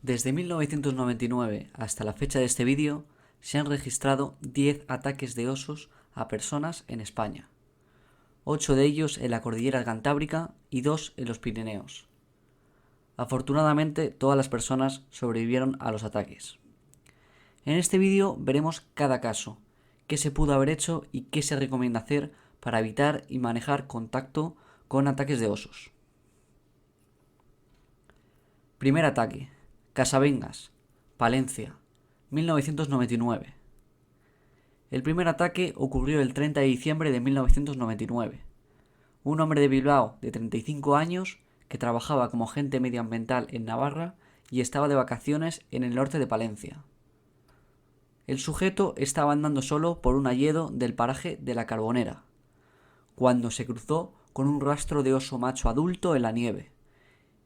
Desde 1999 hasta la fecha de este vídeo se han registrado 10 ataques de osos a personas en España, 8 de ellos en la cordillera cantábrica y 2 en los Pirineos. Afortunadamente, todas las personas sobrevivieron a los ataques. En este vídeo veremos cada caso, qué se pudo haber hecho y qué se recomienda hacer para evitar y manejar contacto con ataques de osos. Primer ataque: Casabengas, Palencia, 1999. El primer ataque ocurrió el 30 de diciembre de 1999. Un hombre de Bilbao de 35 años que trabajaba como agente medioambiental en Navarra y estaba de vacaciones en el norte de Palencia. El sujeto estaba andando solo por un hayedo del paraje de La Carbonera, cuando se cruzó con un rastro de oso macho adulto en la nieve,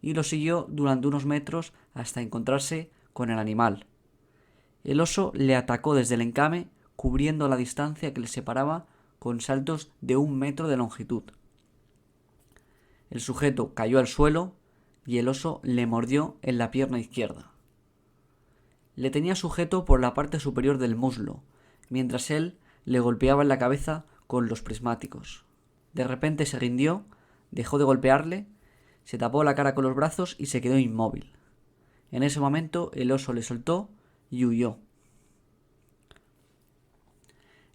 y lo siguió durante unos metros hasta encontrarse con el animal. El oso le atacó desde el encame, cubriendo la distancia que le separaba con saltos de 1 metro de longitud. El sujeto cayó al suelo y el oso le mordió en la pierna izquierda. Le tenía sujeto por la parte superior del muslo, mientras él le golpeaba en la cabeza con los prismáticos. De repente se rindió, dejó de golpearle, se tapó la cara con los brazos y se quedó inmóvil. En ese momento el oso le soltó y huyó.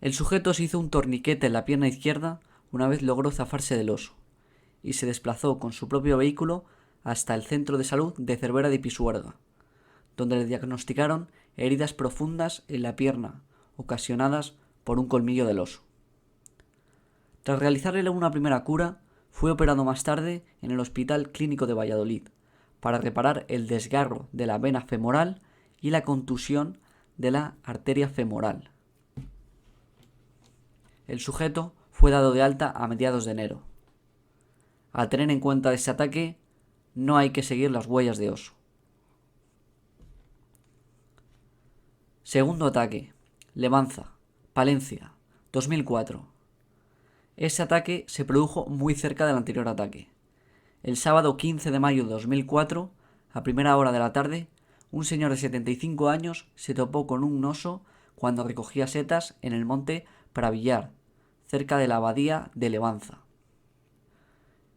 El sujeto se hizo un torniquete en la pierna izquierda una vez logró zafarse del oso, y se desplazó con su propio vehículo hasta el centro de salud de Cervera de Pisuerga, donde le diagnosticaron heridas profundas en la pierna, ocasionadas por un colmillo del oso. Tras realizarle una primera cura, fue operado más tarde en el Hospital Clínico de Valladolid, para reparar el desgarro de la vena femoral y la contusión de la arteria femoral. El sujeto fue dado de alta a mediados de enero. Al tener en cuenta ese ataque, no hay que seguir las huellas de oso. Segundo ataque: Levanza, Palencia, 2004. Ese ataque se produjo muy cerca del anterior ataque. El sábado 15 de mayo de 2004, a primera hora de la tarde, un señor de 75 años se topó con un oso cuando recogía setas en el monte Pravillar, cerca de la abadía de Levanza.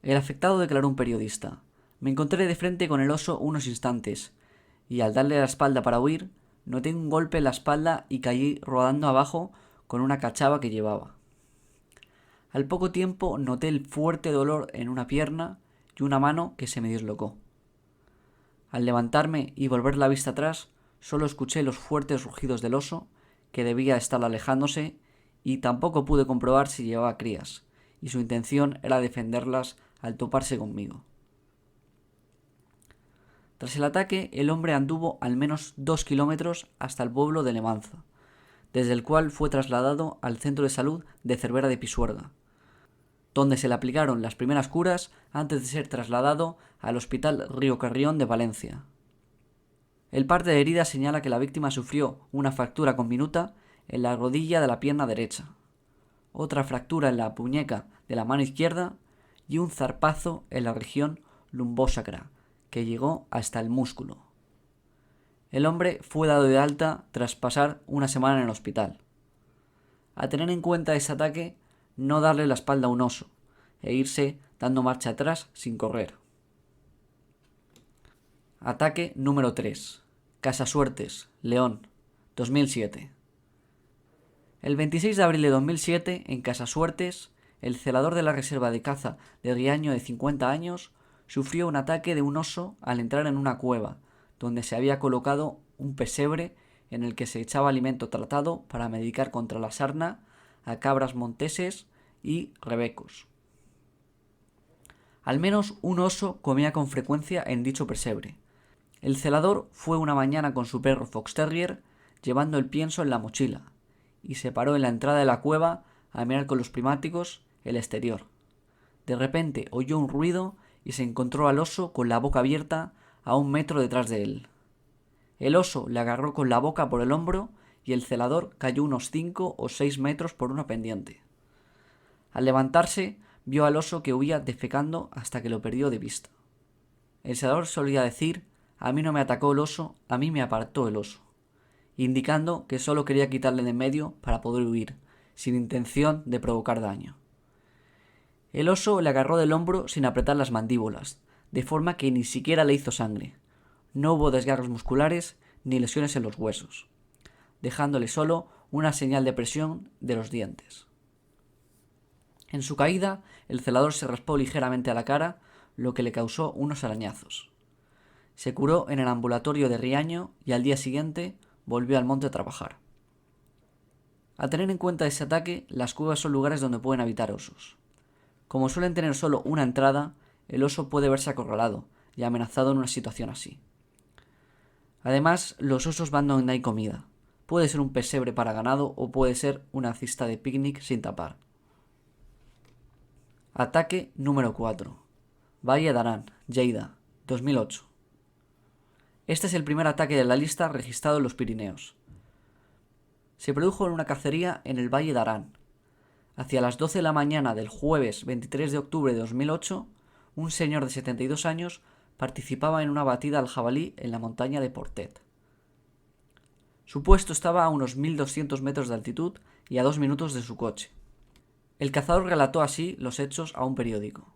El afectado declaró a un periodista: «Me encontré de frente con el oso unos instantes, y al darle la espalda para huir, noté un golpe en la espalda y caí rodando abajo con una cachava que llevaba. Al poco tiempo noté el fuerte dolor en una pierna y una mano que se me dislocó. Al levantarme y volver la vista atrás, solo escuché los fuertes rugidos del oso, que debía estar alejándose, y tampoco pude comprobar si llevaba crías, y su intención era defenderlas al toparse conmigo». Tras el ataque, el hombre anduvo al menos 2 kilómetros hasta el pueblo de Levanza, desde el cual fue trasladado al centro de salud de Cervera de Pisuerga, donde se le aplicaron las primeras curas antes de ser trasladado al Hospital Río Carrión de Valencia. El parte de heridas señala que la víctima sufrió una fractura conminuta en la rodilla de la pierna derecha, otra fractura en la muñeca de la mano izquierda y un zarpazo en la región lumbosacra, que llegó hasta el músculo. El hombre fue dado de alta tras pasar una semana en el hospital. A tener en cuenta ese ataque, no darle la espalda a un oso e irse dando marcha atrás sin correr. Ataque número 3. Casasuertes, León, 2007. El 26 de abril de 2007, en Casasuertes, el celador de la reserva de caza de Riaño de 50 años sufrió un ataque de un oso al entrar en una cueva, donde se había colocado un pesebre en el que se echaba alimento tratado para medicar contra la sarna a cabras monteses y rebecos. Al menos un oso comía con frecuencia en dicho pesebre. El celador fue una mañana con su perro Fox Terrier llevando el pienso en la mochila y se paró en la entrada de la cueva a mirar con los prismáticos el exterior. De repente oyó un ruido y se encontró al oso con la boca abierta a 1 metro detrás de él. El oso le agarró con la boca por el hombro y el celador cayó unos 5 o 6 metros por una pendiente. Al levantarse, vio al oso que huía defecando hasta que lo perdió de vista. El celador solía decir: A mí no me atacó el oso, a mí me apartó el oso, indicando que solo quería quitarle de en medio para poder huir, sin intención de provocar daño. El oso le agarró del hombro sin apretar las mandíbulas, de forma que ni siquiera le hizo sangre. No hubo desgarros musculares ni lesiones en los huesos, dejándole solo una señal de presión de los dientes. En su caída, el celador se raspó ligeramente a la cara, lo que le causó unos arañazos. Se curó en el ambulatorio de Riaño y al día siguiente volvió al monte a trabajar. A tener en cuenta ese ataque, las cuevas son lugares donde pueden habitar osos. Como suelen tener solo una entrada, el oso puede verse acorralado y amenazado en una situación así. Además, los osos van donde hay comida. Puede ser un pesebre para ganado o puede ser una cesta de picnic sin tapar. Ataque número 4. Valle de Arán, Lleida, 2008. Este es el primer ataque de la lista registrado en los Pirineos. Se produjo en una cacería en el Valle de Arán. Hacia las 12 de la mañana del jueves 23 de octubre de 2008, un señor de 72 años participaba en una batida al jabalí en la montaña de Portet. Su puesto estaba a unos 1200 metros de altitud y a 2 minutos de su coche. El cazador relató así los hechos a un periódico.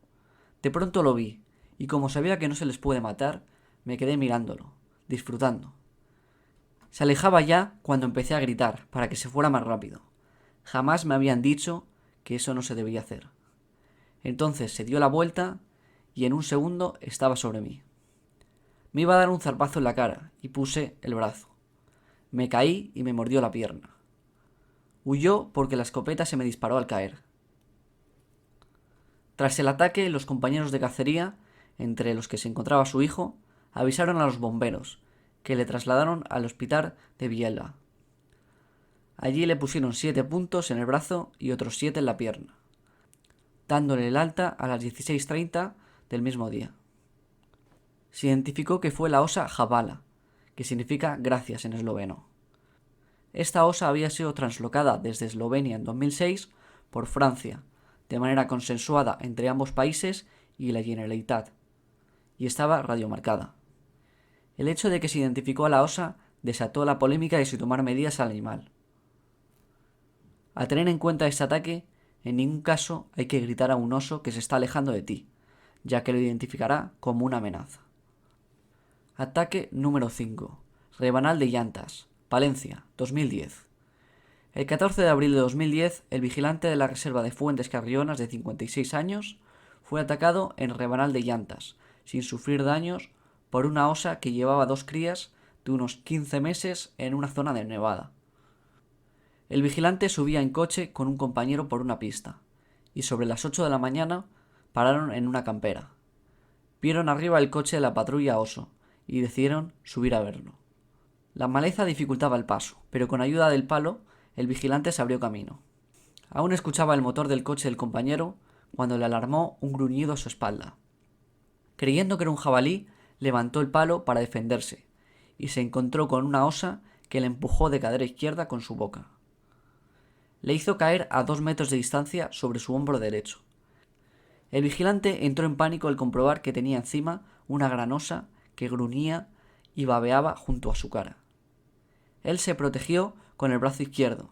De pronto lo vi, y como sabía que no se les puede matar, me quedé mirándolo, disfrutando. Se alejaba ya cuando empecé a gritar para que se fuera más rápido. Jamás me habían dicho que eso no se debía hacer. Entonces se dio la vuelta y en un segundo estaba sobre mí. Me iba a dar un zarpazo en la cara y puse el brazo. Me caí y me mordió la pierna. Huyó porque la escopeta se me disparó al caer. Tras el ataque, los compañeros de cacería, entre los que se encontraba su hijo, avisaron a los bomberos, que le trasladaron al hospital de Biella. Allí le pusieron 7 puntos en el brazo y otros 7 en la pierna, dándole el alta a las 16:30 del mismo día. Se identificó que fue la osa Hvala, que significa gracias en esloveno. Esta osa había sido translocada desde Eslovenia en 2006 por Francia, de manera consensuada entre ambos países y la Generalitat, y estaba radiomarcada. El hecho de que se identificó a la osa desató la polémica de si tomar medidas al animal. Al tener en cuenta este ataque, en ningún caso hay que gritar a un oso que se está alejando de ti, ya que lo identificará como una amenaza. Ataque número 5. Rebanal de Llantas, Palencia, 2010. El 14 de abril de 2010, el vigilante de la reserva de Fuentes Carrionas, de 56 años, fue atacado en Rebanal de Llantas, sin sufrir daños, por una osa que llevaba 2 crías de unos 15 meses en una zona de nevada. El vigilante subía en coche con un compañero por una pista, y sobre las 8 de la mañana pararon en una campera. Vieron arriba el coche de la patrulla oso, y decidieron subir a verlo. La maleza dificultaba el paso, pero con ayuda del palo, el vigilante se abrió camino. Aún escuchaba el motor del coche del compañero cuando le alarmó un gruñido a su espalda. Creyendo que era un jabalí, levantó el palo para defenderse, y se encontró con una osa que le empujó de cadera izquierda con su boca. Le hizo caer a 2 metros de distancia sobre su hombro derecho. El vigilante entró en pánico al comprobar que tenía encima una gran osa que gruñía y babeaba junto a su cara. Él se protegió con el brazo izquierdo,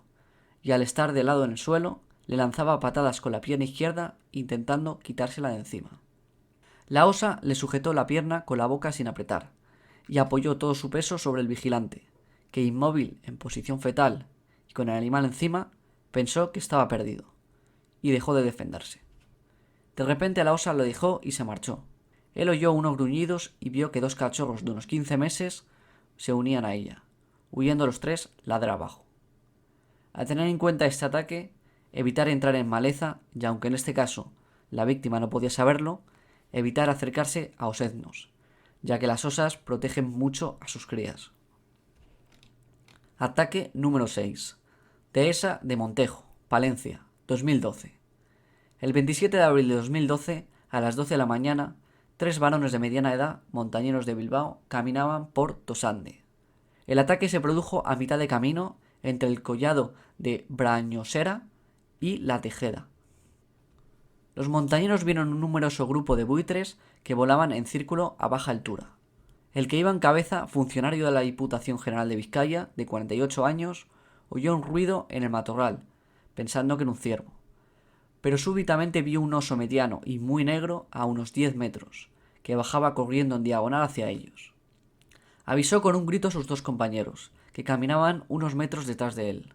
y al estar de lado en el suelo, le lanzaba patadas con la pierna izquierda intentando quitársela de encima. La osa le sujetó la pierna con la boca sin apretar, y apoyó todo su peso sobre el vigilante, que inmóvil en posición fetal y con el animal encima, pensó que estaba perdido, y dejó de defenderse. De repente la osa lo dejó y se marchó. Él oyó unos gruñidos y vio que 2 cachorros de unos 15 meses se unían a ella, huyendo los 3 ladera abajo. Al tener en cuenta este ataque, evitar entrar en maleza, y aunque en este caso la víctima no podía saberlo, evitar acercarse a osednos, ya que las osas protegen mucho a sus crías. Ataque número 6. Dehesa de Montejo, Palencia, 2012. El 27 de abril de 2012, a las 12 de la mañana, 3 varones de mediana edad, montañeros de Bilbao, caminaban por Tosande. El ataque se produjo a mitad de camino entre el collado de Brañosera y La Tejeda. Los montañeros vieron un numeroso grupo de buitres que volaban en círculo a baja altura. El que iba en cabeza, funcionario de la Diputación General de Vizcaya, de 48 años, oyó un ruido en el matorral, pensando que era un ciervo. Pero súbitamente vio un oso mediano y muy negro a unos 10 metros, que bajaba corriendo en diagonal hacia ellos. Avisó con un grito a sus dos compañeros, que caminaban unos metros detrás de él.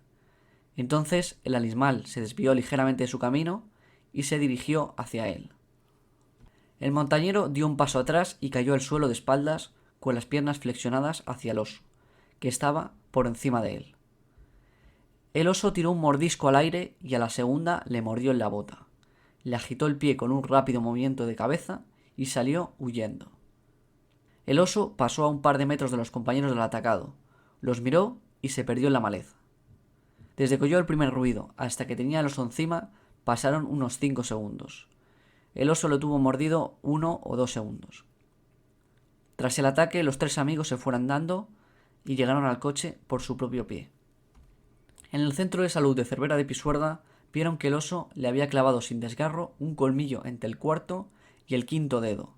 Entonces el animal se desvió ligeramente de su camino y se dirigió hacia él. El montañero dio un paso atrás y cayó al suelo de espaldas, con las piernas flexionadas hacia el oso, que estaba por encima de él. El oso tiró un mordisco al aire y a la segunda le mordió en la bota. Le agitó el pie con un rápido movimiento de cabeza y salió huyendo. El oso pasó a un par de metros de los compañeros del atacado, los miró y se perdió en la maleza. Desde que oyó el primer ruido hasta que tenía el oso encima pasaron unos 5 segundos. El oso lo tuvo mordido 1 o 2 segundos. Tras el ataque, los tres amigos se fueron andando y llegaron al coche por su propio pie. En el centro de salud de Cervera de Pisuerga vieron que el oso le había clavado sin desgarro un colmillo entre el cuarto y el quinto dedo,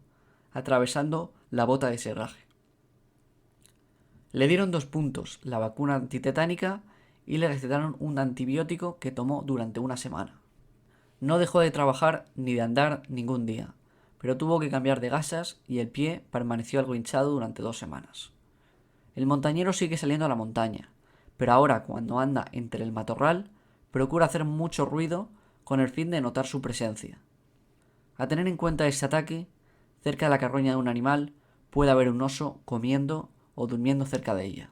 atravesando la bota de serraje. Le dieron 2 puntos, la vacuna antitetánica, y le recetaron un antibiótico que tomó durante una semana. No dejó de trabajar ni de andar ningún día, pero tuvo que cambiar de gasas y el pie permaneció algo hinchado durante 2 semanas. El montañero sigue saliendo a la montaña, pero ahora cuando anda entre el matorral procura hacer mucho ruido con el fin de notar su presencia. A tener en cuenta este ataque, cerca de la carroña de un animal puede haber un oso comiendo o durmiendo cerca de ella.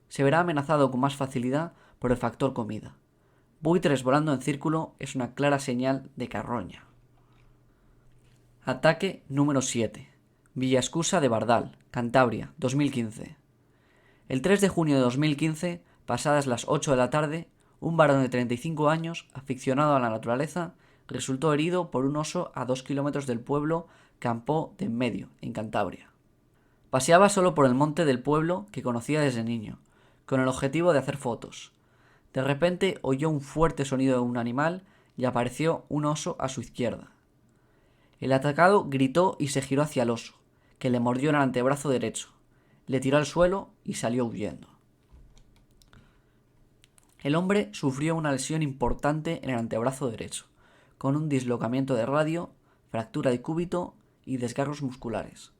Se verá amenazado con más facilidad por el factor comida. Buitres volando en círculo es una clara señal de carroña. Ataque número 7. Villaescusa de Bardal, Cantabria, 2015. El 3 de junio de 2015, pasadas las 8 de la tarde, un varón de 35 años, aficionado a la naturaleza, resultó herido por un oso a 2 kilómetros del pueblo Campó de Enmedio, en Cantabria. Paseaba solo por el monte del pueblo que conocía desde niño, con el objetivo de hacer fotos. De repente oyó un fuerte sonido de un animal y apareció un oso a su izquierda. El atacado gritó y se giró hacia el oso, que le mordió en el antebrazo derecho, le tiró al suelo y salió huyendo. El hombre sufrió una lesión importante en el antebrazo derecho, con un dislocamiento de radio, fractura de cúbito y desgarros musculares.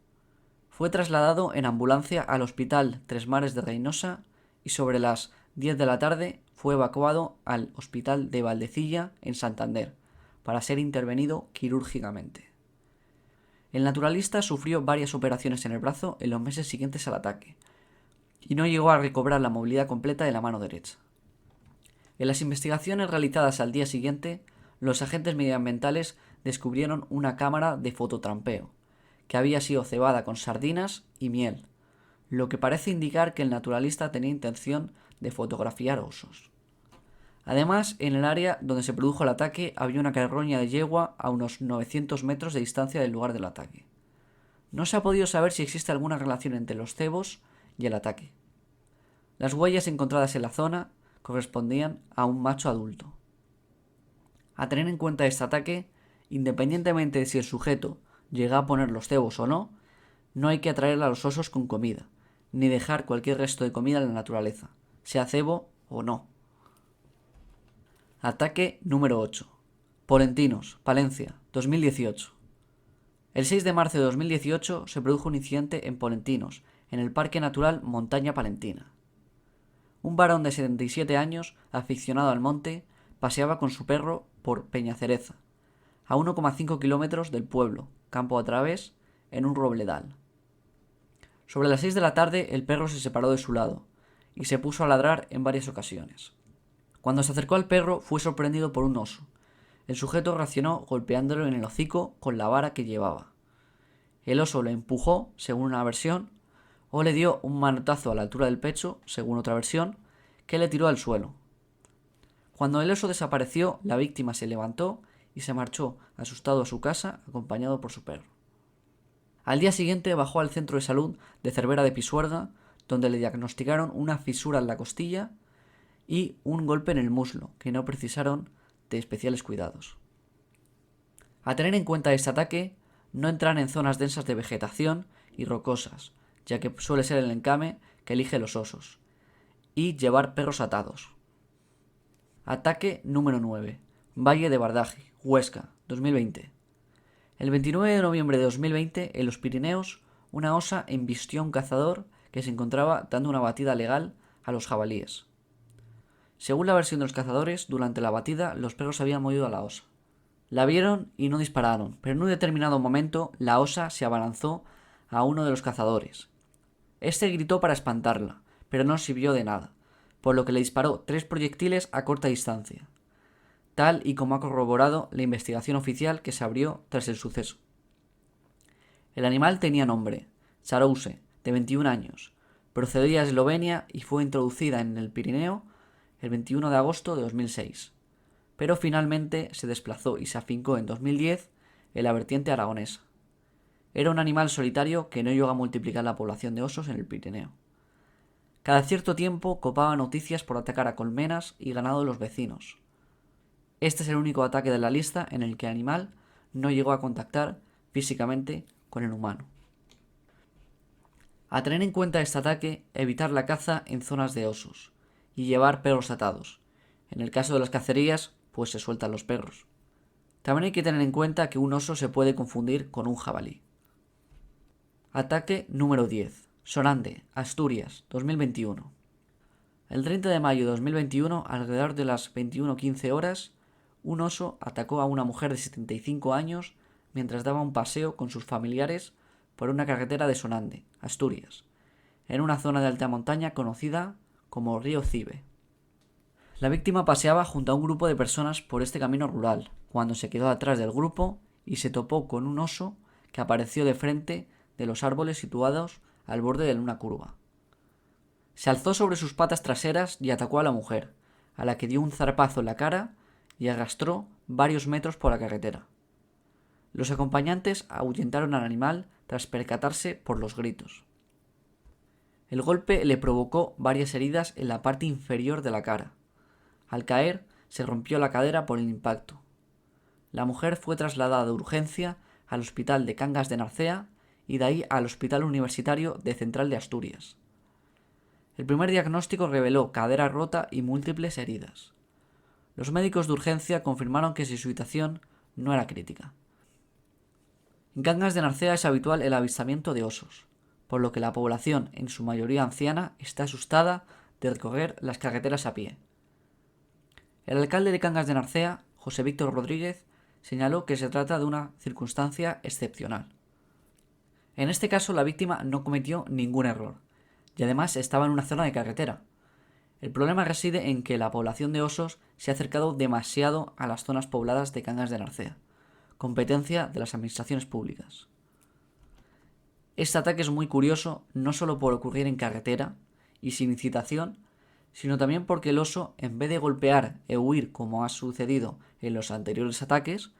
Fue trasladado en ambulancia al Hospital Tres Mares de Reynosa y sobre las 10 de la tarde fue evacuado al Hospital de Valdecilla en Santander para ser intervenido quirúrgicamente. El naturalista sufrió varias operaciones en el brazo en los meses siguientes al ataque y no llegó a recobrar la movilidad completa de la mano derecha. En las investigaciones realizadas al día siguiente, los agentes medioambientales descubrieron una cámara de fototrampeo que había sido cebada con sardinas y miel, lo que parece indicar que el naturalista tenía intención de fotografiar osos. Además, en el área donde se produjo el ataque había una carroña de yegua a unos 900 metros de distancia del lugar del ataque. No se ha podido saber si existe alguna relación entre los cebos y el ataque. Las huellas encontradas en la zona correspondían a un macho adulto. A tener en cuenta este ataque, independientemente de si el sujeto llega a poner los cebos o no, no hay que atraer a los osos con comida, ni dejar cualquier resto de comida en la naturaleza, sea cebo o no. Ataque número 8. Polentinos, Palencia, 2018. El 6 de marzo de 2018 se produjo un incidente en Polentinos, en el Parque Natural Montaña Palentina. Un varón de 77 años, aficionado al monte, paseaba con su perro por Peñacereza, a 1,5 kilómetros del pueblo, campo a través, en un robledal. Sobre las 6 de la tarde el perro se separó de su lado y se puso a ladrar en varias ocasiones. Cuando se acercó al perro fue sorprendido por un oso. El sujeto reaccionó golpeándolo en el hocico con la vara que llevaba. El oso lo empujó, según una versión, o le dio un manotazo a la altura del pecho, según otra versión, que le tiró al suelo. Cuando el oso desapareció, la víctima se levantó y se marchó asustado a su casa, acompañado por su perro. Al día siguiente bajó al centro de salud de Cervera de Pisuerga, donde le diagnosticaron una fisura en la costilla y un golpe en el muslo, que no precisaron de especiales cuidados. A tener en cuenta este ataque, no entrar en zonas densas de vegetación y rocosas, ya que suele ser el encame que elige los osos, y llevar perros atados. Ataque número 9. Valle de Bardaje, Huesca, 2020. El 29 de noviembre de 2020, en los Pirineos, una osa embistió a un cazador que se encontraba dando una batida legal a los jabalíes. Según la versión de los cazadores, durante la batida los perros habían mordido a la osa. La vieron y no dispararon, pero en un determinado momento la osa se abalanzó a uno de los cazadores. Este gritó para espantarla, pero no sirvió de nada, por lo que le disparó 3 proyectiles a corta distancia, tal y como ha corroborado la investigación oficial que se abrió tras el suceso. El animal tenía nombre, Charouse, de 21 años, procedía de Eslovenia y fue introducida en el Pirineo el 21 de agosto de 2006, pero finalmente se desplazó y se afincó en 2010 en la vertiente aragonesa. Era un animal solitario que no llegó a multiplicar la población de osos en el Pirineo. Cada cierto tiempo copaba noticias por atacar a colmenas y ganado de los vecinos. Este es el único ataque de la lista en el que el animal no llegó a contactar físicamente con el humano. A tener en cuenta este ataque, evitar la caza en zonas de osos y llevar perros atados. En el caso de las cacerías, pues se sueltan los perros. También hay que tener en cuenta que un oso se puede confundir con un jabalí. Ataque número 10. Sorande, Asturias, 2021. El 30 de mayo de 2021, alrededor de las 21:15 horas, un oso atacó a una mujer de 75 años mientras daba un paseo con sus familiares por una carretera de Sorande, Asturias, en una zona de alta montaña conocida como Río Cibe. La víctima paseaba junto a un grupo de personas por este camino rural, cuando se quedó atrás del grupo y se topó con un oso que apareció de frente de los árboles situados al borde de una curva. Se alzó sobre sus patas traseras y atacó a la mujer, a la que dio un zarpazo en la cara y arrastró varios metros por la carretera. Los acompañantes ahuyentaron al animal tras percatarse por los gritos. El golpe le provocó varias heridas en la parte inferior de la cara. Al caer, se rompió la cadera por el impacto. La mujer fue trasladada de urgencia al hospital de Cangas de Narcea y de ahí al Hospital Universitario de Central de Asturias. El primer diagnóstico reveló cadera rota y múltiples heridas. Los médicos de urgencia confirmaron que su situación no era crítica. En Cangas de Narcea es habitual el avistamiento de osos, por lo que la población, en su mayoría anciana, está asustada de recorrer las carreteras a pie. El alcalde de Cangas de Narcea, José Víctor Rodríguez, señaló que se trata de una circunstancia excepcional. En este caso, la víctima no cometió ningún error, y además estaba en una zona de carretera. El problema reside en que la población de osos se ha acercado demasiado a las zonas pobladas de Cangas de Narcea, competencia de las administraciones públicas. Este ataque es muy curioso no solo por ocurrir en carretera y sin incitación, sino también porque el oso, en vez de golpear e huir como ha sucedido en los anteriores ataques,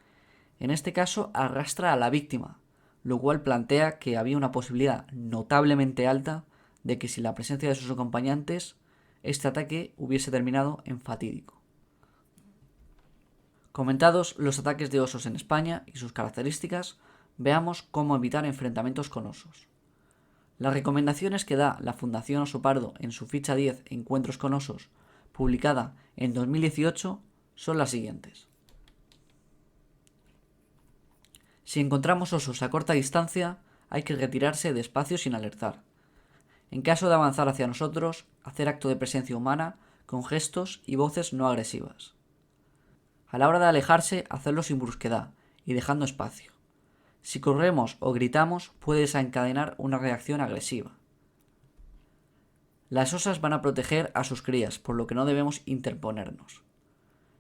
en este caso arrastra a la víctima, lo cual plantea que había una posibilidad notablemente alta de que sin la presencia de sus acompañantes, este ataque hubiese terminado en fatídico. Comentados los ataques de osos en España y sus características, veamos cómo evitar enfrentamientos con osos. Las recomendaciones que da la Fundación Oso Pardo en su ficha 10 Encuentros con osos, publicada en 2018, son las siguientes. Si encontramos osos a corta distancia, hay que retirarse despacio sin alertar. En caso de avanzar hacia nosotros, hacer acto de presencia humana con gestos y voces no agresivas. A la hora de alejarse, hacerlo sin brusquedad y dejando espacio. Si corremos o gritamos, puede desencadenar una reacción agresiva. Las osas van a proteger a sus crías, por lo que no debemos interponernos.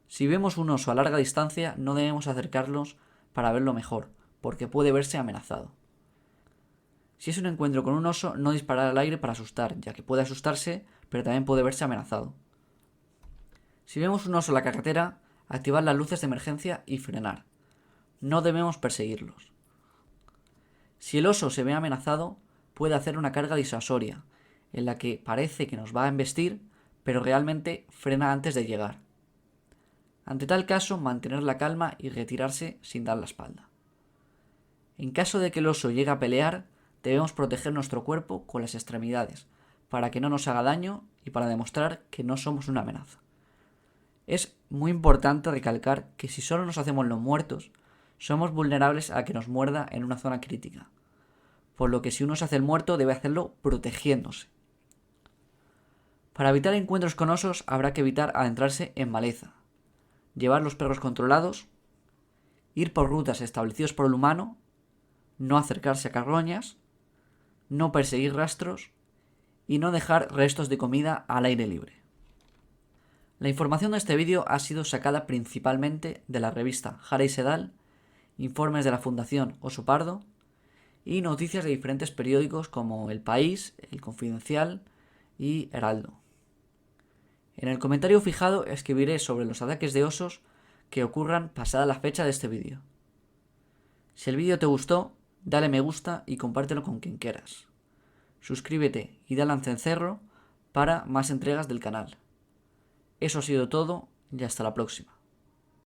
Si vemos un oso a larga distancia, no debemos acercarnos para verlo mejor, porque puede verse amenazado. Si es un encuentro con un oso, no disparar al aire para asustar, ya que puede asustarse, pero también puede verse amenazado. Si vemos un oso en la carretera, activar las luces de emergencia y frenar. No debemos perseguirlos. Si el oso se ve amenazado, puede hacer una carga disuasoria, en la que parece que nos va a embestir, pero realmente frena antes de llegar. Ante tal caso, mantener la calma y retirarse sin dar la espalda. En caso de que el oso llegue a pelear, Debemos proteger nuestro cuerpo con las extremidades, para que no nos haga daño y para demostrar que no somos una amenaza. Es muy importante recalcar que si solo nos hacemos los muertos, somos vulnerables a que nos muerda en una zona crítica, por lo que si uno se hace el muerto debe hacerlo protegiéndose. Para evitar encuentros con osos habrá que evitar adentrarse en maleza, llevar los perros controlados, ir por rutas establecidas por el humano, no acercarse a carroñas, no perseguir rastros y no dejar restos de comida al aire libre. La información de este vídeo ha sido sacada principalmente de la revista Jara y Sedal, informes de la Fundación Oso Pardo y noticias de diferentes periódicos como El País, El Confidencial y Heraldo. En el comentario fijado escribiré sobre los ataques de osos que ocurran pasada la fecha de este vídeo. Si el vídeo te gustó, dale me gusta y compártelo con quien quieras. Suscríbete y dale al cencerro para más entregas del canal. Eso ha sido todo y hasta la próxima.